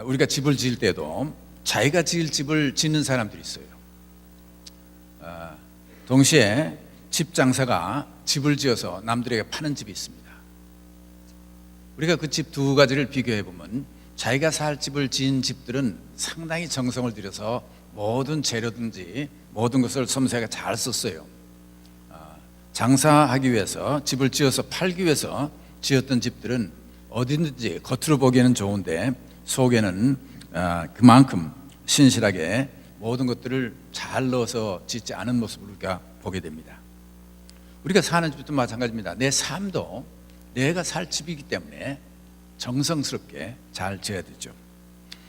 우리가 집을 지을 때도 자기가 지을 집을 짓는 사람들이 있어요. 동시에 집 장사가 집을 지어서 남들에게 파는 집이 있습니다. 우리가 그 집 두 가지를 비교해 보면 자기가 살 집을 지은 집들은 상당히 정성을 들여서 모든 재료든지 모든 것을 섬세하게 잘 썼어요. 장사하기 위해서 집을 지어서 팔기 위해서 지었던 집들은 어디든지 겉으로 보기에는 좋은데 속에는 그만큼 신실하게 모든 것들을 잘 넣어서 짓지 않은 모습을 우리가 보게 됩니다. 우리가 사는 집도 마찬가지입니다. 내 삶도 내가 살 집이기 때문에 정성스럽게 잘 지어야 되죠.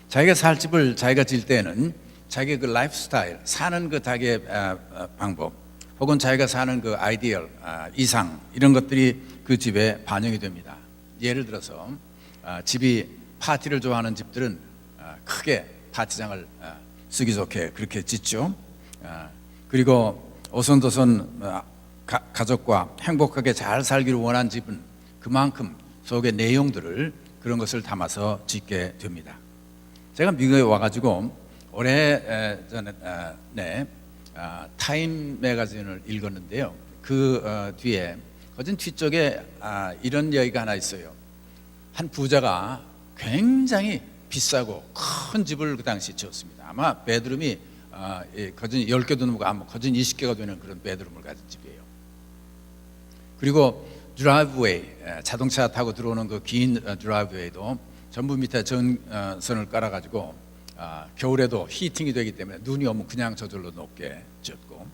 자기가 살 집을 자기가 지을 때는 자기의 그 라이프 스타일, 사는 그 자기의 방법, 혹은 자기가 사는 그 아이디얼, 이상, 이런 것들이 그 집에 반영이 됩니다. 예를 들어서 집이 파티를 좋아하는 집들은 크게 파티장을 쓰기 좋게 그렇게 짓죠. 그리고 오손도손 가족과 행복하게 잘 살기를 원하는 집은 그만큼 속의 내용들을 그런 것을 담아서 짓게 됩니다. 제가 미국에 와가지고 오래전에 타임 매거진을 읽었는데요. 그 뒤에 거진 뒤쪽에 이런 이야기가 하나 있어요. 한 부자가 굉장히 비싸고 큰 집을 그 당시 지었습니다. 아마 베드룸이 거진 10개도 넘고 아마 거진 20개가 되는 그런 베드룸을 가진 집이에요. 그리고 드라이브웨이, 자동차 타고 들어오는 그 긴 드라이브웨이도 전부 밑에 전선을 깔아가지고 겨울에도 히팅이 되기 때문에 눈이 오면 그냥 저절로 높게 지었고,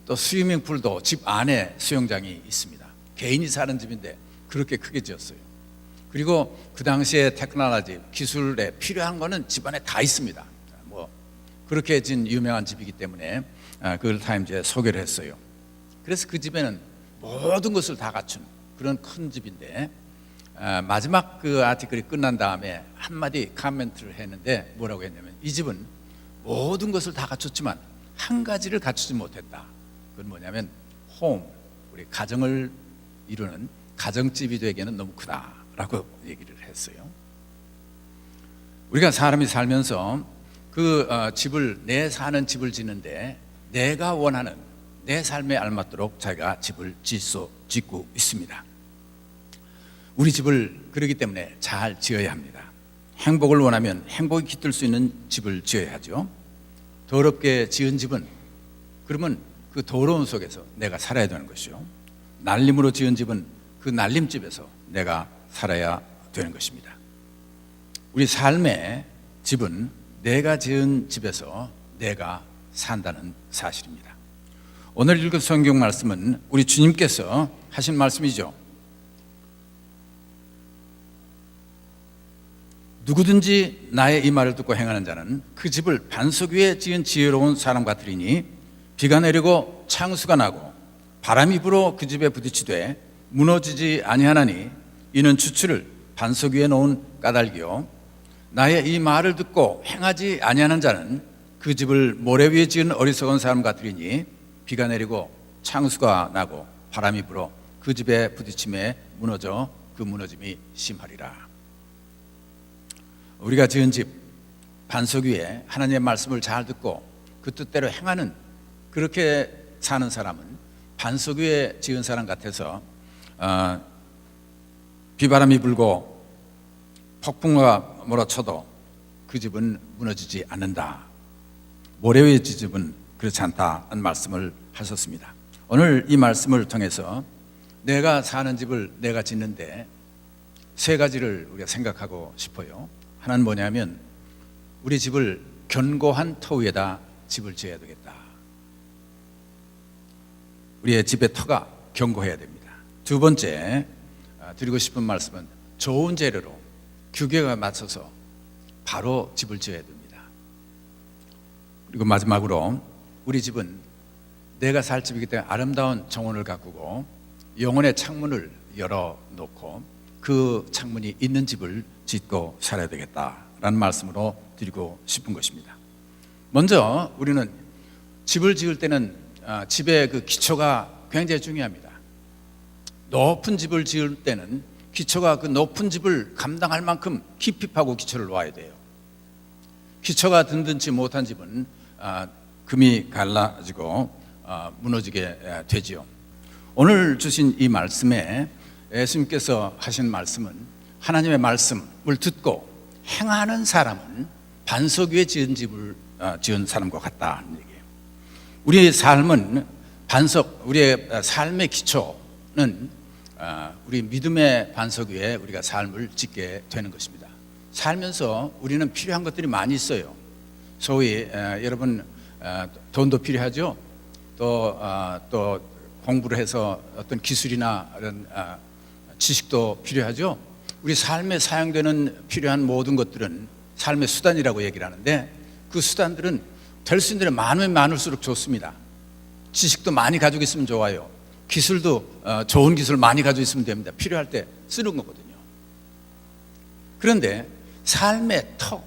또 스위밍풀도 집 안에 수영장이 있습니다. 개인이 사는 집인데 그렇게 크게 지었어요. 그리고 그 당시에 테크놀로지, 기술에 필요한 거는 집안에 다 있습니다. 뭐 그렇게 진 유명한 집이기 때문에 그걸 타임즈에 소개를 했어요. 그래서 그 집에는 모든 것을 다 갖춘 그런 큰 집인데, 마지막 그 아티클이 끝난 다음에 한마디 카멘트를 했는데 뭐라고 했냐면, 이 집은 모든 것을 다 갖췄지만 한 가지를 갖추지 못했다. 그건 뭐냐면 홈, 우리 가정을 이루는 가정집이 되기에는 너무 크다라고 얘기를 했어요. 우리가 사람이 살면서 그 집을, 내 사는 집을 짓는데 내가 원하는 내 삶에 알맞도록 자기가 집을 짓고 있습니다. 우리 집을 그러기 때문에 잘 지어야 합니다. 행복을 원하면 행복이 깃들 수 있는 집을 지어야 하죠. 더럽게 지은 집은 그러면 그 더러운 속에서 내가 살아야 되는 것이요. 날림으로 지은 집은 그 날림집에서 내가 살아야 되는 것입니다. 우리 삶의 집은 내가 지은 집에서 내가 산다는 사실입니다. 오늘 읽은 성경 말씀은 우리 주님께서 하신 말씀이죠. 누구든지 나의 이 말을 듣고 행하는 자는 그 집을 반석 위에 지은 지혜로운 사람 같으리니 비가 내리고 창수가 나고 바람이 불어 그 집에 부딪히되 무너지지 아니하나니 이는 주추를 반석 위에 놓은 까닭이요 나의 이 말을 듣고 행하지 아니하는 자는 그 집을 모래 위에 지은 어리석은 사람 같으리니 비가 내리고 창수가 나고 바람이 불어 그 집에 부딪힘에 무너져 그 무너짐이 심하리라. 우리가 지은 집 반석 위에 하나님의 말씀을 잘 듣고 그 뜻대로 행하는, 그렇게 사는 사람은 반석 위에 지은 사람 같아서 비바람이 불고 폭풍과 몰아쳐도 그 집은 무너지지 않는다. 모래 위에 지은 집은 그렇지 않다는 말씀을 하셨습니다. 오늘 이 말씀을 통해서 내가 사는 집을 내가 짓는데 세 가지를 우리가 생각하고 싶어요. 하나는 뭐냐면, 우리 집을 견고한 터 위에다 집을 지어야 되겠다. 우리의 집의 터가 견고해야 됩니다. 두 번째 드리고 싶은 말씀은 좋은 재료로 규격에 맞춰서 바로 집을 지어야 됩니다. 그리고 마지막으로 우리 집은 내가 살 집이기 때문에 아름다운 정원을 가꾸고 영혼의 창문을 열어놓고 그 창문이 있는 집을 짓고 살아야 되겠다라는 말씀으로 드리고 싶은 것입니다. 먼저 우리는 집을 지을 때는 집의 그 기초가 굉장히 중요합니다. 높은 집을 지을 때는 기초가 그 높은 집을 감당할 만큼 깊이 파고 기초를 놓아야 돼요. 기초가 든든치 못한 집은 금이 갈라지고 무너지게 되지요. 오늘 주신 이 말씀에 예수님께서 하신 말씀은 하나님의 말씀을 듣고 행하는 사람은 반석 위에 지은 집을 지은 사람과 같다는 얘기예요. 우리의 삶은 우리의 삶의 기초는 우리 믿음의 반석 위에 우리가 삶을 짓게 되는 것입니다. 살면서 우리는 필요한 것들이 많이 있어요. 소위 여러분 돈도 필요하죠. 또 공부를 해서 어떤 기술이나 이런 지식도 필요하죠. 우리 삶에 사용되는 필요한 모든 것들은 삶의 수단이라고 얘기를 하는데, 그 수단들은 될 수 있는 대로 많으면 많을수록 좋습니다. 지식도 많이 가지고 있으면 좋아요. 기술도 좋은 기술 많이 가지고 있으면 됩니다. 필요할 때 쓰는 거거든요. 그런데 삶의 터,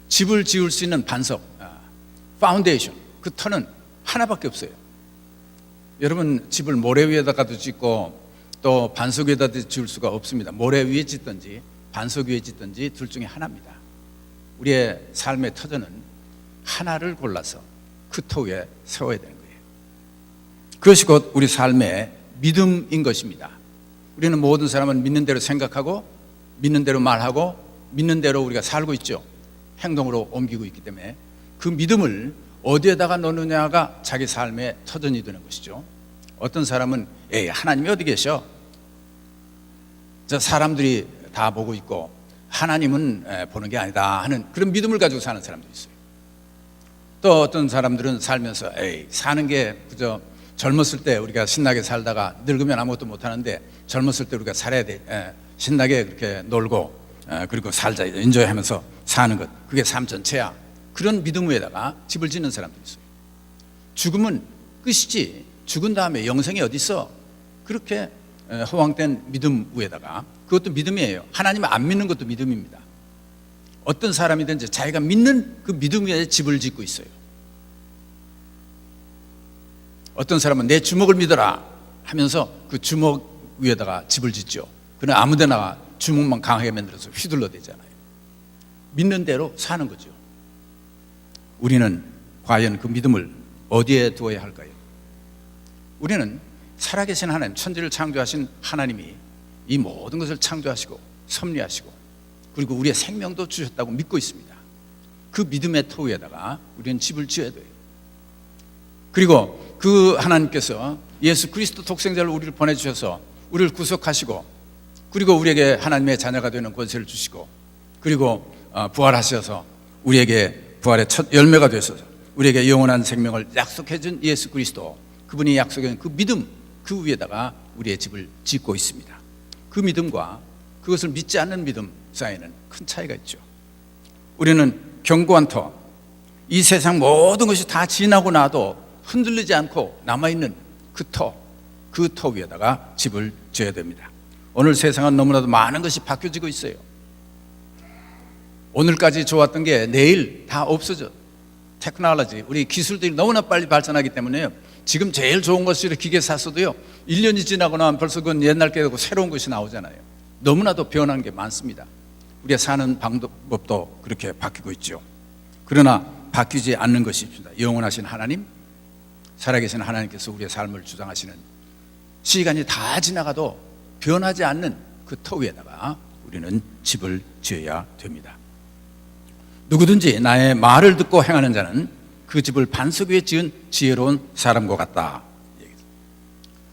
집을 지을 수 있는 반석, 파운데이션, 그 터는 하나밖에 없어요. 여러분 집을 모래 위에다가도 짓고 또 반석 위에다도 지을 수가 없습니다. 모래 위에 짓든지 반석 위에 짓든지 둘 중에 하나입니다. 우리의 삶의 터전은 하나를 골라서 그 터 위에 세워야 되는 거예요. 그것이 곧 우리 삶의 믿음인 것입니다. 우리는 모든 사람은 믿는 대로 생각하고 믿는 대로 말하고 믿는 대로 우리가 살고 있죠. 행동으로 옮기고 있기 때문에 그 믿음을 어디에다가 넣느냐가 자기 삶의 터전이 되는 것이죠. 어떤 사람은 하나님이 어디 계셔? 저 사람들이 다 보고 있고 하나님은 보는 게 아니다 하는 그런 믿음을 가지고 사는 사람들이 있어요. 또 어떤 사람들은 살면서 사는 게 그저 젊었을 때 우리가 신나게 살다가 늙으면 아무것도 못하는데 젊었을 때 우리가 살아야 돼. 신나게 그렇게 놀고 그리고 살자 인조하면서 사는 것, 그게 삶 전체야. 그런 믿음 위에다가 집을 짓는 사람들이 있어요. 죽음은 끝이지 죽은 다음에 영생이 어디 있어? 그렇게 허황된 믿음 위에다가, 그것도 믿음이에요. 하나님을 안 믿는 것도 믿음입니다. 어떤 사람이든지 자기가 믿는 그 믿음 위에 집을 짓고 있어요. 어떤 사람은 내 주먹을 믿어라 하면서 그 주먹 위에다가 집을 짓죠. 그는 아무데나 주먹만 강하게 만들어서 휘둘러대잖아요. 믿는 대로 사는 거죠. 우리는 과연 그 믿음을 어디에 두어야 할까요? 우리는 살아계신 하나님, 천지를 창조하신 하나님이 이 모든 것을 창조하시고 섭리하시고 그리고 우리의 생명도 주셨다고 믿고 있습니다. 그 믿음의 터 위에다가 우리는 집을 지어야 돼요. 그리고 그 하나님께서 예수 그리스도 독생자를 우리를 보내주셔서 우리를 구속하시고 그리고 우리에게 하나님의 자녀가 되는 권세를 주시고 그리고 부활하셔서 우리에게 부활의 첫 열매가 되셔서 우리에게 영원한 생명을 약속해 준 예수 그리스도, 그분이 약속해 준 그 믿음, 그 위에다가 우리의 집을 짓고 있습니다. 그 믿음과 그것을 믿지 않는 믿음 사이에는 큰 차이가 있죠. 우리는 견고한 터, 이 세상 모든 것이 다 지나고 나도 흔들리지 않고 남아있는 그 터 위에다가 집을 지어야 됩니다. 오늘 세상은 너무나도 많은 것이 바뀌어지고 있어요. 오늘까지 좋았던 게 내일 다 없어져. 테크놀로지, 우리 기술들이 너무나 빨리 발전하기 때문에요. 지금 제일 좋은 것을 기계 샀어도요 1년이 지나고 나면 벌써 그건 옛날 게 되고 새로운 것이 나오잖아요. 너무나도 변한 게 많습니다. 우리가 사는 방법도 그렇게 바뀌고 있죠. 그러나 바뀌지 않는 것이 있습니다. 영원하신 하나님, 살아계신 하나님께서 우리의 삶을 주장하시는, 시간이 다 지나가도 변하지 않는 그 터 위에다가 우리는 집을 지어야 됩니다. 누구든지 나의 말을 듣고 행하는 자는 그 집을 반석 위에 지은 지혜로운 사람과 같다.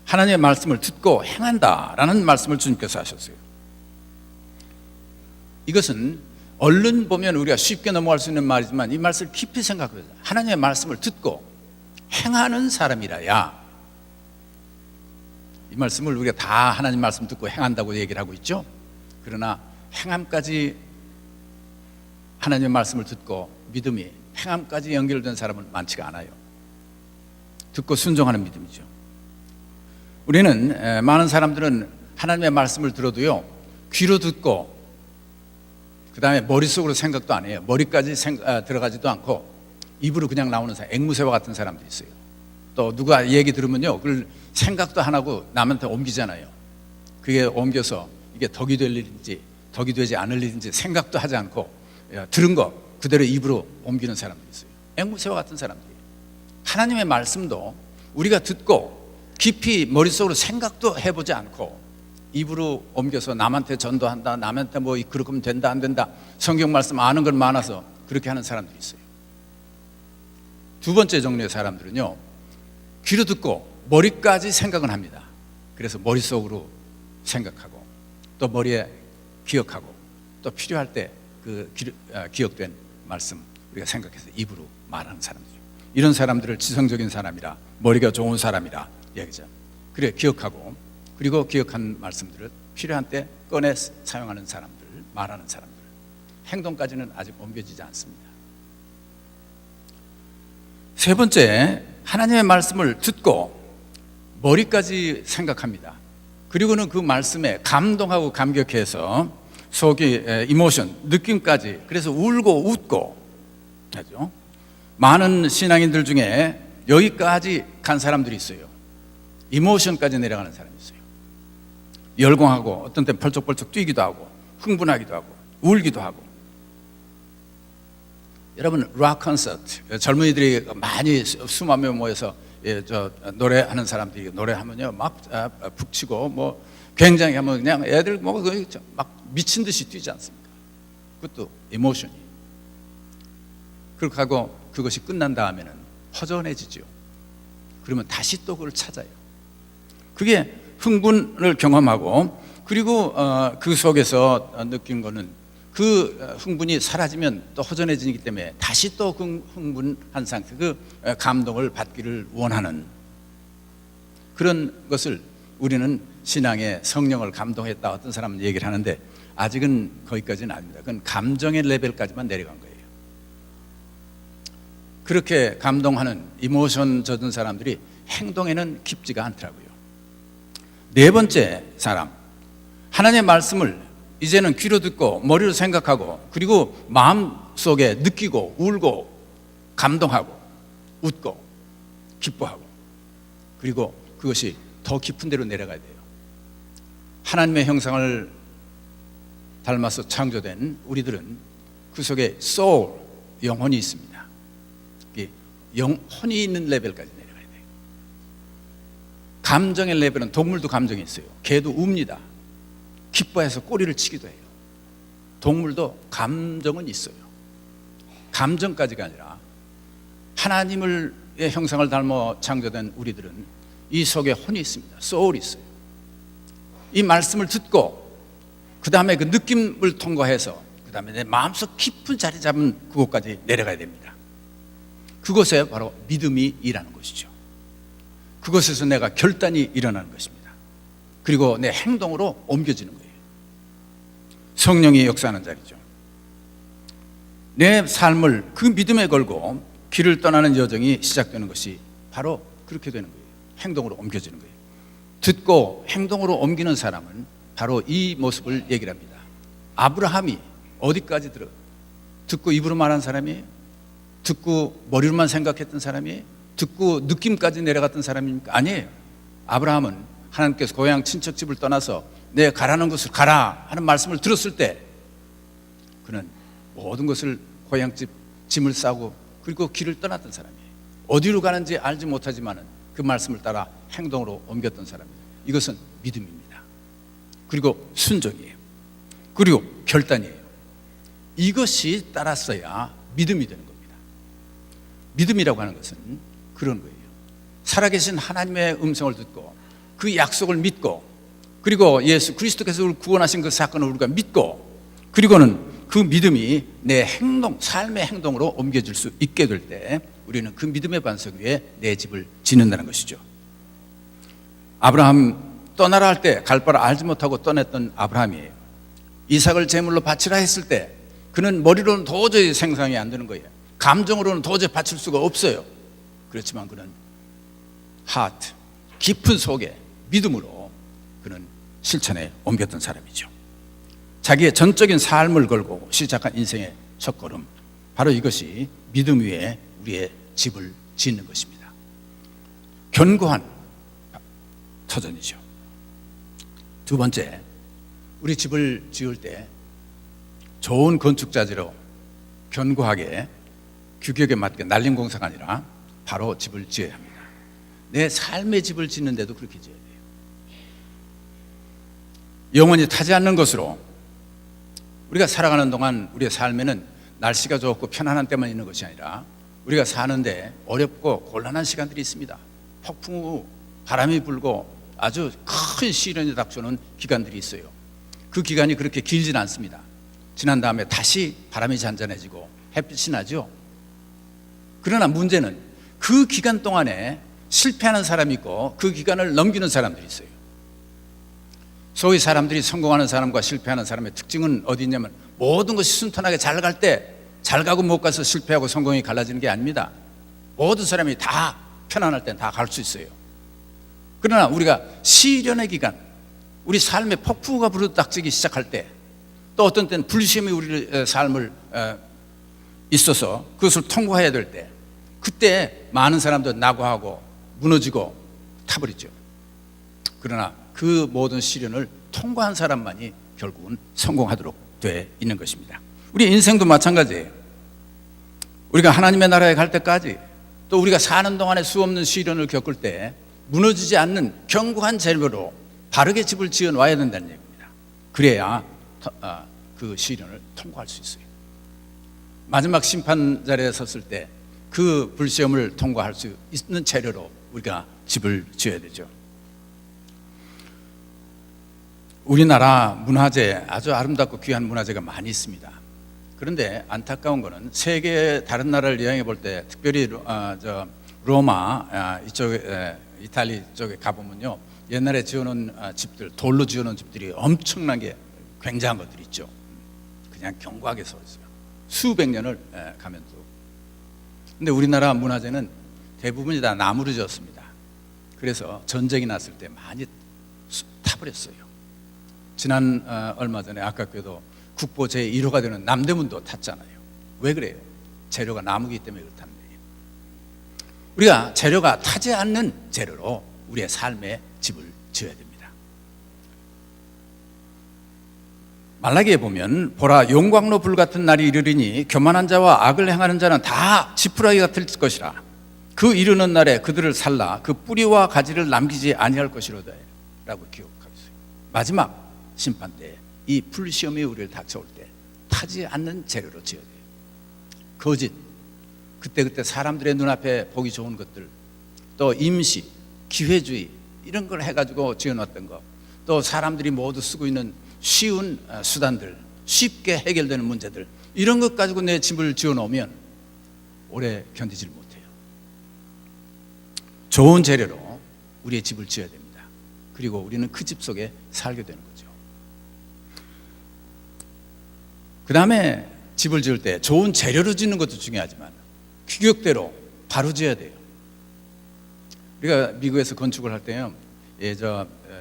하나님의 말씀을 듣고 행한다라는 말씀을 주님께서 하셨어요. 이것은 얼른 보면 우리가 쉽게 넘어갈 수 있는 말이지만 이 말씀을 깊이 생각해보자. 하나님의 말씀을 듣고 행하는 사람이라야, 이 말씀을 우리가 다 하나님 말씀 듣고 행한다고 얘기를 하고 있죠. 그러나 행함까지, 하나님의 말씀을 듣고 믿음이 행함까지 연결된 사람은 많지가 않아요. 듣고 순종하는 믿음이죠. 우리는, 많은 사람들은 하나님의 말씀을 들어도요 귀로 듣고 그 다음에 머릿속으로 생각도 안 해요. 머리까지 들어가지도 않고 입으로 그냥 나오는 사람, 앵무새와 같은 사람들이 있어요. 또 누가 얘기 들으면요 그걸 생각도 안 하고 남한테 옮기잖아요. 그게 옮겨서 이게 덕이 될 일인지 덕이 되지 않을 일인지 생각도 하지 않고 들은 거 그대로 입으로 옮기는 사람들이 있어요. 앵무새와 같은 사람들이. 하나님의 말씀도 우리가 듣고 깊이 머릿속으로 생각도 해보지 않고 입으로 옮겨서 남한테 전도한다, 남한테 뭐 그렇게 하면 된다 안 된다, 성경 말씀 아는 건 많아서 그렇게 하는 사람들이 있어요. 두 번째 종류의 사람들은요, 귀로 듣고 머리까지 생각은 합니다. 그래서 머릿속으로 생각하고 또 머리에 기억하고 또 필요할 때 그 기억된 말씀 우리가 생각해서 입으로 말하는 사람들이죠. 이런 사람들을 지성적인 사람이라, 머리가 좋은 사람이라 얘기죠. 그래, 기억하고 그리고 기억한 말씀들을 필요한 때 꺼내 사용하는 사람들, 말하는 사람들. 행동까지는 아직 옮겨지지 않습니다. 세 번째, 하나님의 말씀을 듣고 머리까지 생각합니다. 그리고는 그 말씀에 감동하고 감격해서 속이 이모션, 느낌까지, 그래서 울고 웃고 하죠. 많은 신앙인들 중에 여기까지 간 사람들이 있어요. 이모션까지 내려가는 사람이 있어요. 열광하고 어떤 때 펄쩍펄쩍 뛰기도 하고 흥분하기도 하고 울기도 하고. 여러분, 락 콘서트, 젊은이들이 많이 수만 명 모여서 노래하는 사람들이 노래하면요 막 북치고 뭐 굉장히 하면 그냥 애들 뭐 막 미친 듯이 뛰지 않습니까? 그것도 이모션이. 그렇게 하고 그것이 끝난 다음에는 허전해지죠. 그러면 다시 또 그걸 찾아요. 그게 흥분을 경험하고, 그리고 그 속에서 느낀 거는 그 흥분이 사라지면 또 허전해지기 때문에 다시 또 그 흥분한 상태, 그 감동을 받기를 원하는 그런 것을 우리는 신앙의 성령을 감동했다, 어떤 사람은 얘기를 하는데 아직은 거기까지는 아닙니다. 그건 감정의 레벨까지만 내려간 거예요. 그렇게 감동하는 이모션 젖은 사람들이 행동에는 깊지가 않더라고요. 네 번째 사람, 하나님의 말씀을 이제는 귀로 듣고 머리로 생각하고 그리고 마음속에 느끼고 울고 감동하고 웃고 기뻐하고, 그리고 그것이 더 깊은 데로 내려가야 돼요. 하나님의 형상을 닮아서 창조된 우리들은 그 속에 soul, 영혼이 있습니다. 영혼이 있는 레벨까지 내려가야 돼요. 감정의 레벨은, 동물도 감정이 있어요. 개도 웁니다. 기뻐해서 꼬리를 치기도 해요. 동물도 감정은 있어요. 감정까지가 아니라 하나님의 형상을 닮아 창조된 우리들은 이 속에 혼이 있습니다. 소울이 있어요. 이 말씀을 듣고 그 다음에 그 느낌을 통과해서 그 다음에 내 마음속 깊은 자리 잡은 그곳까지 내려가야 됩니다. 그곳에 바로 믿음이 일하는 것이죠. 그곳에서 내가 결단이 일어나는 것입니다. 그리고 내 행동으로 옮겨지는 거예요. 성령이 역사하는 자리죠. 내 삶을 그 믿음에 걸고 길을 떠나는 여정이 시작되는 것이 바로 그렇게 되는 거예요. 행동으로 옮겨지는 거예요. 듣고 행동으로 옮기는 사람은 바로 이 모습을 얘기를 합니다. 아브라함이 어디까지 들어? 듣고 입으로 말한 사람이에요? 듣고 머리로만 생각했던 사람이에요? 듣고 느낌까지 내려갔던 사람입니까? 아니에요. 아브라함은 하나님께서 고향 친척집을 떠나서 내 가라는 곳을 가라 하는 말씀을 들었을 때 그는 모든 것을 고향집 짐을 싸고 그리고 길을 떠났던 사람이에요. 어디로 가는지 알지 못하지만은 그 말씀을 따라 행동으로 옮겼던 사람이에요. 이것은 믿음입니다. 그리고 순종이에요. 그리고 결단이에요. 이것이 따랐어야 믿음이 되는 겁니다. 믿음이라고 하는 것은 그런 거예요. 살아계신 하나님의 음성을 듣고 그 약속을 믿고 그리고 예수 그리스도께서 우리를 구원하신 그 사건을 우리가 믿고 그리고는 그 믿음이 내 행동, 삶의 행동으로 옮겨질 수 있게 될 때 우리는 그 믿음의 반석 위에 내 집을 짓는다는 것이죠. 아브라함 떠나라 할 때 갈 바를 알지 못하고 떠났던 아브라함이에요. 이삭을 제물로 바치라 했을 때 그는 머리로는 도저히 생각이 안 되는 거예요. 감정으로는 도저히 바칠 수가 없어요. 그렇지만 그는 하트, 깊은 속에 믿음으로 그는 실천에 옮겼던 사람이죠. 자기의 전적인 삶을 걸고 시작한 인생의 첫걸음, 바로 이것이 믿음 위에 우리의 집을 짓는 것입니다. 견고한 터전이죠. 두 번째, 우리 집을 지을 때 좋은 건축자재로 견고하게 규격에 맞게 날림공사가 아니라 바로 집을 지어야 합니다. 내 삶의 집을 짓는데도 그렇게 지어야 돼요. 영원히 타지 않는 것으로 우리가 살아가는 동안 우리의 삶에는 날씨가 좋고 편안한 때만 있는 것이 아니라 우리가 사는데 어렵고 곤란한 시간들이 있습니다. 폭풍 후 바람이 불고 아주 큰 시련이 닥쳐오는 기간들이 있어요. 그 기간이 그렇게 길진 않습니다. 지난 다음에 다시 바람이 잔잔해지고 햇빛이 나죠. 그러나 문제는 그 기간 동안에 실패하는 사람이 있고 그 기간을 넘기는 사람들이 있어요. 소위 사람들이 성공하는 사람과 실패하는 사람의 특징은 어디 있냐면 모든 것이 순탄하게 잘 갈 때 잘 가고 못 가서 실패하고 성공이 갈라지는 게 아닙니다. 모든 사람이 다 편안할 땐 다 갈 수 있어요. 그러나 우리가 시련의 기간, 우리 삶의 폭풍우가 부르닥치기 시작할 때, 또 어떤 때는 불시험이 우리 삶을 있어서 그것을 통과해야 될 때, 그때 많은 사람들 낙오하고 무너지고 타버리죠. 그러나 그 모든 시련을 통과한 사람만이 결국은 성공하도록 돼 있는 것입니다. 우리 인생도 마찬가지예요. 우리가 하나님의 나라에 갈 때까지, 또 우리가 사는 동안에 수없는 시련을 겪을 때 무너지지 않는 견고한 재료로 바르게 집을 지어 놔야 된다는 얘기입니다. 그래야 그 시련을 통과할 수 있어요. 마지막 심판 자리에 섰을 때 그 불시험을 통과할 수 있는 재료로 우리가 집을 지어야 되죠. 우리나라 문화재, 아주 아름답고 귀한 문화재가 많이 있습니다. 그런데 안타까운 거는 세계 다른 나라를 여행해 볼 때, 특별히 로마 이쪽 이탈리 쪽에 가보면요, 옛날에 지어놓은 집들, 돌로 지어놓은 집들이 엄청나게 굉장한 것들이 있죠. 그냥 견고하게 서 있어요. 수백 년을 가면서. 근데 우리나라 문화재는 대부분이 다 나무로 지었습니다. 그래서 전쟁이 났을 때 많이 타버렸어요. 지난 얼마 전에 아깝게도 국보 제1호가 되는 남대문도 탔잖아요. 왜 그래요? 재료가 나무기 때문에 그렇다는 얘기예요. 우리가 재료가 타지 않는 재료로 우리의 삶의 집을 지어야 됩니다. 말라기에 보면 보라, 용광로 불 같은 날이 이르리니 교만한 자와 악을 행하는 자는 다 지푸라기 같을 것이라. 그 이르는 날에 그들을 살라 그 뿌리와 가지를 남기지 아니할 것이로다 라고 기억하고 있어요. 마지막 심판 때 이 불시험이 우리를 닥쳐올 때 타지 않는 재료로 지어야 돼요. 거짓, 그때그때 사람들의 눈앞에 보기 좋은 것들, 또 임시, 기회주의 이런 걸 해가지고 지어놨던 거, 또 사람들이 모두 쓰고 있는 쉬운 수단들, 쉽게 해결되는 문제들, 이런 것 가지고 내 집을 지어놓으면 오래 견디질 못해요. 좋은 재료로 우리의 집을 지어야 됩니다. 그리고 우리는 그 집 속에 살게 되는 거죠. 그 다음에 집을 지을 때 좋은 재료로 짓는 것도 중요하지만 규격대로 바로 지어야 돼요. 우리가 미국에서 건축을 할 때요,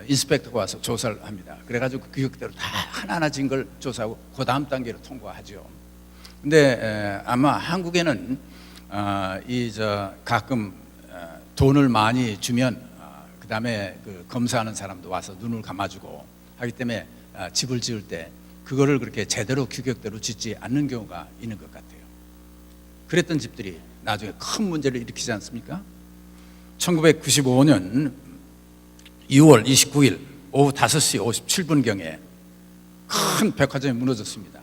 인스펙터가 와서 조사를 합니다. 그래가지고 그 규격대로 다 하나하나 지은 걸 조사하고 그 다음 단계로 통과하죠. 근데 아마 한국에는 가끔 돈을 많이 주면 그 다음에 그 검사하는 사람도 와서 눈을 감아주고 하기 때문에 집을 지을 때 그거를 그렇게 제대로 규격대로 짓지 않는 경우가 있는 것 같아요. 그랬던 집들이 나중에 큰 문제를 일으키지 않습니까? 1995년 2월 29일 오후 5시 57분경에 큰 백화점이 무너졌습니다.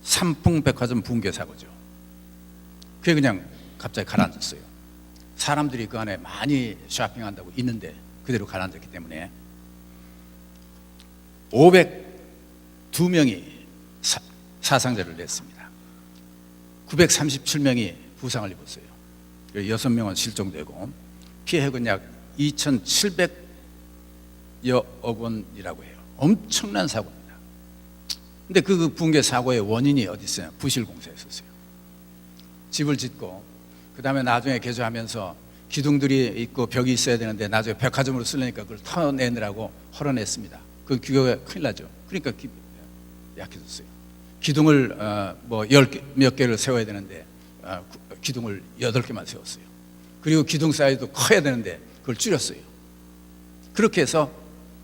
삼풍백화점 붕괴 사고죠. 그게 그냥 갑자기 가라앉았어요. 사람들이 그 안에 많이 쇼핑한다고 있는데 그대로 가라앉았기 때문에 502명이 사상자를 냈습니다. 937명이 부상을 입었어요. 6명은 실종되고 피해액은 약 2,700여 억 원이라고 해요. 엄청난 사고입니다. 근데 그 붕괴 사고의 원인이 어디 있어요? 부실공사였었어요. 집을 짓고 그 다음에 나중에 개조하면서 기둥들이 있고 벽이 있어야 되는데 나중에 백화점으로 쓰려니까 그걸 터내느라고 헐어냈습니다. 그 규격이 큰일 나죠. 그러니까 약해졌어요. 기둥을 몇 개를 세워야 되는데 기둥을 8개만 세웠어요. 그리고 기둥 사이즈도 커야 되는데 그걸 줄였어요. 그렇게 해서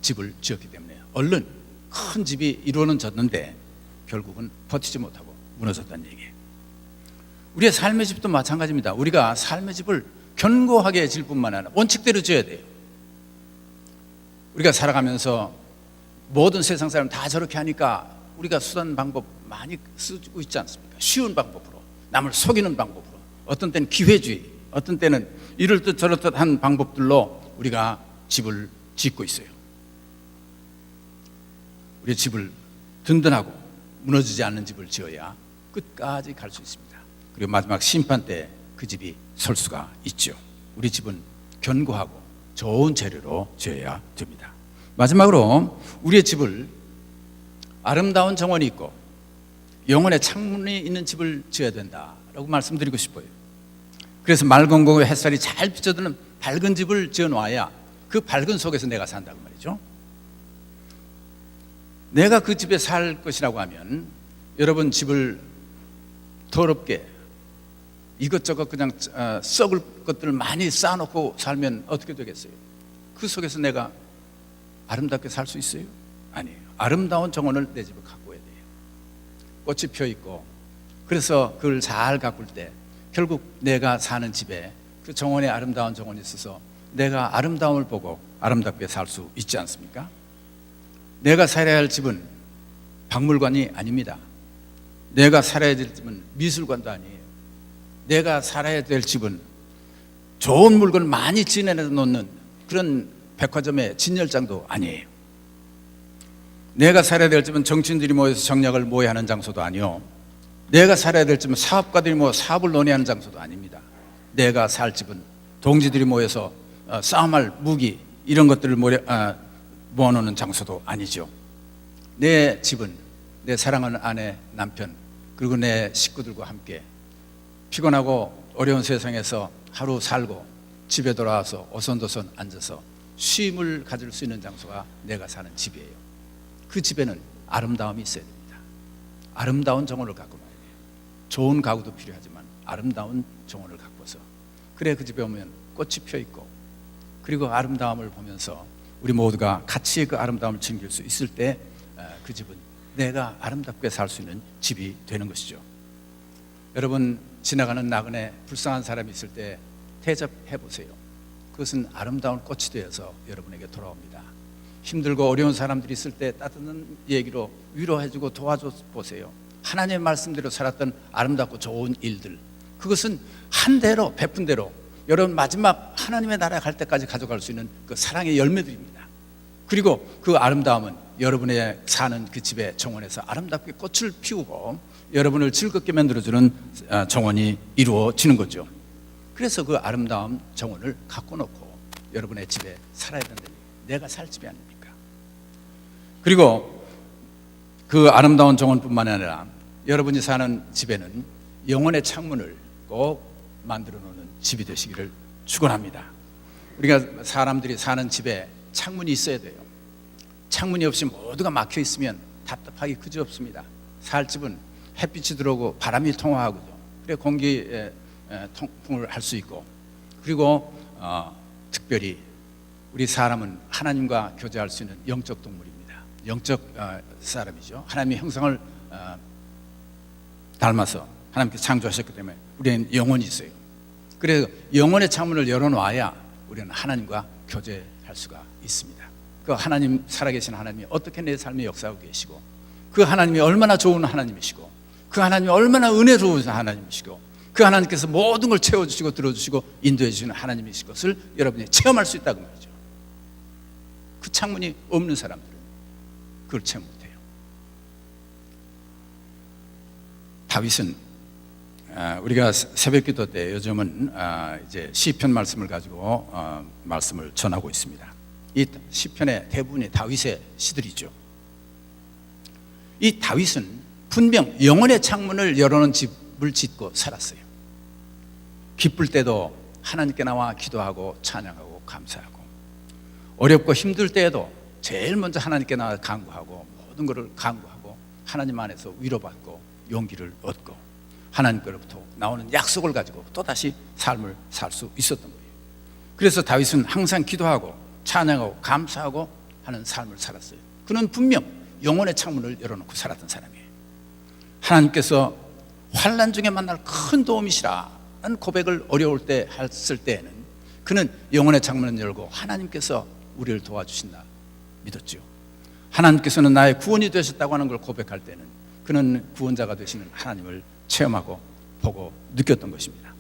집을 지었기 때문에 얼른 큰 집이 이루어는 졌는데 결국은 버티지 못하고 무너졌다는 얘기예요. 우리의 삶의 집도 마찬가지입니다. 우리가 삶의 집을 견고하게 질 뿐만 아니라 원칙대로 지어야 돼요. 우리가 살아가면서 모든 세상 사람 다 저렇게 하니까 우리가 수단 방법 많이 쓰고 있지 않습니까? 쉬운 방법으로, 남을 속이는 방법으로, 어떤 때는 기회주의, 어떤 때는 이럴 듯 저럴 듯 한 방법들로 우리가 집을 짓고 있어요. 우리의 집을 든든하고 무너지지 않는 집을 지어야 끝까지 갈 수 있습니다. 그리고 마지막 심판 때 그 집이 설 수가 있죠. 우리 집은 견고하고 좋은 재료로 지어야 됩니다. 마지막으로 우리의 집을 아름다운 정원이 있고 영혼의 창문이 있는 집을 지어야 된다라고 말씀드리고 싶어요. 그래서 맑은 공에 햇살이 잘 비춰드는 밝은 집을 지어놓아야 그 밝은 속에서 내가 산다고 말이죠. 내가 그 집에 살 것이라고 하면 여러분 집을 더럽게 이것저것 그냥 썩을 것들을 많이 쌓아놓고 살면 어떻게 되겠어요? 그 속에서 내가 아름답게 살 수 있어요? 아니에요. 아름다운 정원을 내 집에 갖고 와야 돼요. 꽃이 펴있고 그래서 그걸 잘 가꿀 때 결국 내가 사는 집에 그 정원에 아름다운 정원이 있어서 내가 아름다움을 보고 아름답게 살 수 있지 않습니까? 내가 살아야 할 집은 박물관이 아닙니다. 내가 살아야 될 집은 미술관도 아니에요. 내가 살아야 될 집은 좋은 물건을 많이 지내려 놓는 그런 백화점의 진열장도 아니에요. 내가 살아야 될 집은 정치인들이 모여서 정략을 모의하는 장소도 아니요. 내가 살아야 될 집은 사업가들이 모여 사업을 논의하는 장소도 아닙니다. 내가 살 집은 동지들이 모여서 싸움할 무기 이런 것들을 모아놓는 장소도 아니죠. 내 집은 내 사랑하는 아내, 남편 그리고 내 식구들과 함께 피곤하고 어려운 세상에서 하루 살고 집에 돌아와서 오손도손 앉아서 쉼을 가질 수 있는 장소가 내가 사는 집이에요. 그 집에는 아름다움이 있어야 됩니다. 아름다운 정원을 갖고 말이에요. 좋은 가구도 필요하지만 아름다운 정원을 갖고서 그래 그 집에 오면 꽃이 펴있고 그리고 아름다움을 보면서 우리 모두가 같이 그 아름다움을 즐길 수 있을 때 그 집은 내가 아름답게 살 수 있는 집이 되는 것이죠. 여러분 지나가는 나그네 불쌍한 사람이 있을 때 대접해 보세요. 그것은 아름다운 꽃이 되어서 여러분에게 돌아옵니다. 힘들고 어려운 사람들이 있을 때 따뜻한 얘기로 위로해주고 도와줘 보세요. 하나님의 말씀대로 살았던 아름답고 좋은 일들 그것은 한 대로 베푼 대로 여러분 마지막 하나님의 나라에 갈 때까지 가져갈 수 있는 그 사랑의 열매들입니다. 그리고 그 아름다움은 여러분의 사는 그 집의 정원에서 아름답게 꽃을 피우고 여러분을 즐겁게 만들어주는 정원이 이루어지는 거죠. 그래서 그 아름다운 정원을 갖고 놓고 여러분의 집에 살아야 된다니 내가 살 집이 아닙니까? 그리고 그 아름다운 정원뿐만 아니라 여러분이 사는 집에는 영혼의 창문을 꼭 만들어 놓는 집이 되시기를 축원합니다. 우리가 사람들이 사는 집에 창문이 있어야 돼요. 창문이 없이 모두가 막혀 있으면 답답하기 그지없습니다. 살 집은 햇빛이 들어오고 바람이 통하고죠. 그래 공기에 통풍을 할 수 있고 그리고 특별히 우리 사람은 하나님과 교제할 수 있는 영적 동물입니다. 영적 사람이죠. 하나님의 형상을 닮아서 하나님께 창조하셨기 때문에 우리는 영혼이 있어요. 그래서 영혼의 창문을 열어놓아야 우리는 하나님과 교제할 수가 있습니다. 그 하나님 살아계신 하나님이 어떻게 내 삶에 역사하고 계시고 그 하나님이 얼마나 좋은 하나님이시고 그 하나님이 얼마나 은혜로운 하나님이시고 그 하나님께서 모든 걸 채워주시고 들어주시고 인도해 주시는 하나님이신 것을 여러분이 체험할 수 있다고 말이죠. 그 창문이 없는 사람들은 그걸 체험 못해요. 다윗은 우리가 새벽기도 때 요즘은 이제 시편 말씀을 가지고 말씀을 전하고 있습니다. 이 시편의 대부분이 다윗의 시들이죠. 이 다윗은 분명 영혼의 창문을 열어놓은 집을 짓고 살았어요. 기쁠 때도 하나님께 나와 기도하고 찬양하고 감사하고 어렵고 힘들 때에도 제일 먼저 하나님께 나와 간구하고 모든 것을 간구하고 하나님 안에서 위로받고 용기를 얻고 하나님께로부터 나오는 약속을 가지고 또다시 삶을 살 수 있었던 거예요. 그래서 다윗은 항상 기도하고 찬양하고 감사하고 하는 삶을 살았어요. 그는 분명 영혼의 창문을 열어놓고 살았던 사람이에요. 하나님께서 환난 중에 만날 큰 도움이시라는 고백을 어려울 때 했을 때에는 그는 영혼의 창문을 열고 하나님께서 우리를 도와주신다 믿었죠. 하나님께서는 나의 구원이 되셨다고 하는 걸 고백할 때는 그는 구원자가 되시는 하나님을 체험하고 보고 느꼈던 것입니다.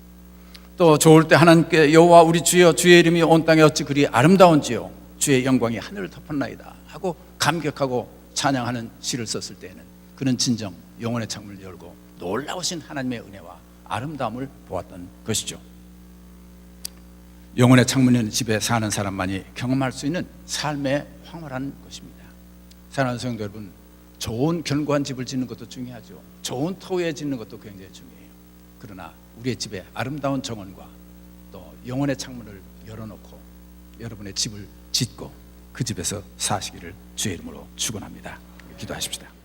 또 좋을 때 하나님께 여호와 우리 주여 주의 이름이 온 땅에 어찌 그리 아름다운지요 주의 영광이 하늘을 덮었나이다 하고 감격하고 찬양하는 시를 썼을 때에는 그는 진정 영혼의 창문을 열고 놀라우신 하나님의 은혜와 아름다움을 보았던 것이죠. 영혼의 창문 있는 집에 사는 사람만이 경험할 수 있는 삶의 황홀한 것입니다. 사랑하는 성도 여러분, 좋은 견고한 집을 짓는 것도 중요하죠. 좋은 터위에 짓는 것도 굉장히 중요해요. 그러나 우리의 집에 아름다운 정원과 또 영혼의 창문을 열어놓고 여러분의 집을 짓고 그 집에서 사시기를 주의 이름으로 축원합니다. 기도하십시다.